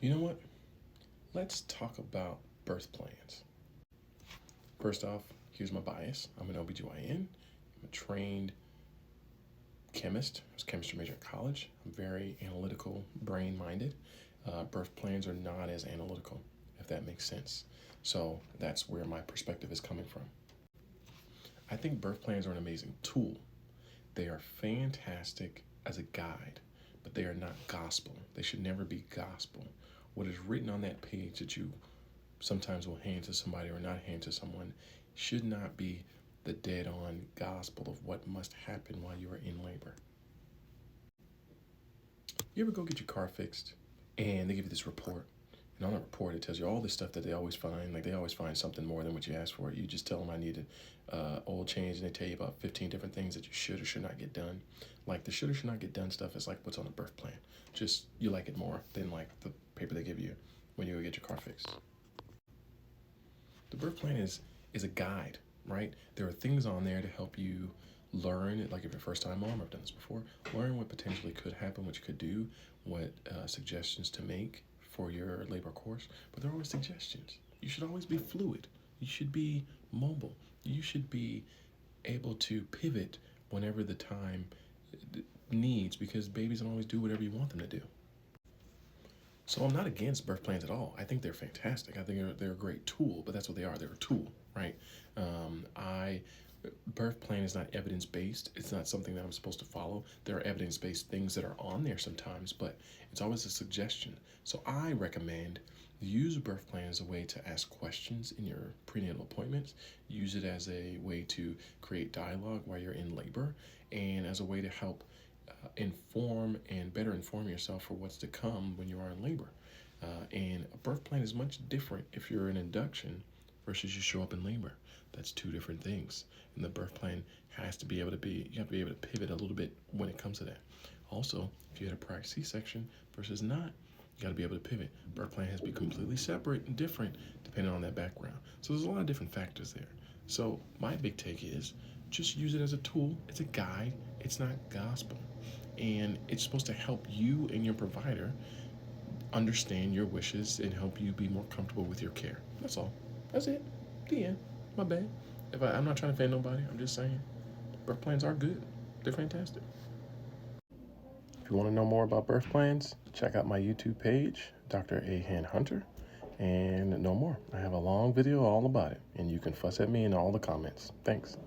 You know what? Let's talk about birth plans. First off, here's my bias. I'm an OBGYN. I'm a trained chemist. I was a chemistry major at college. I'm very analytical, brain-minded. Birth plans are not as analytical, if that makes sense. So that's where my perspective is coming from. I think birth plans are an amazing tool. They are fantastic as a guide, but they are not gospel. They should never be gospel. What is written on that page that you sometimes will hand to somebody or not hand to someone should not be the dead on gospel of what must happen while you are in labor. You ever go get your car fixed and they give you this report? And on the report, it tells you all this stuff that they always find. Like, they always find something more than what you asked for. You just tell them I need an oil change, and they tell you about 15 different things that you should or should not get done. Like, the should or should not get done stuff is like what's on the birth plan. Just, you like it more than like the paper they give you when you go get your car fixed. The birth plan is a guide, right? There are things on there to help you learn, like if you're first time mom, I've done this before, learn what potentially could happen, what you could do, what suggestions to make for your labor course. But there are always suggestions. You should always be fluid. You should be mobile. You should be able to pivot whenever the time needs, because babies don't always do whatever you want them to do. So I'm not against birth plans at all. I think they're fantastic. I think they're a great tool, but that's what they are. They're a tool, right? I Birth plan is not evidence-based. It's not something that I'm supposed to follow. There are evidence-based things that are on there sometimes, but it's always a suggestion. So I recommend use a birth plan as a way to ask questions in your prenatal appointments. Use it as a way to create dialogue while you're in labor, and as a way to help inform and better inform yourself for what's to come when you are in labor. And a birth plan is much different if you're in induction versus you show up in labor. That's two different things. And the birth plan has to be able to you have to be able to pivot a little bit when it comes to that. Also, if you had a prior C-section versus not, you got to be able to pivot. Birth plan has to be completely separate and different depending on that background. So there's a lot of different factors there. So my big take is just use it as a tool. It's a guide. It's not gospel. And it's supposed to help you and your provider understand your wishes and help you be more comfortable with your care. That's all. That's it. The end. My bad. I'm not trying to offend nobody. I'm just saying birth plans are good. They're fantastic. If you want to know more about birth plans, check out my YouTube page, Dr. Ahan Hunter, and know more. I have a long video all about it, and you can fuss at me in all the comments. Thanks.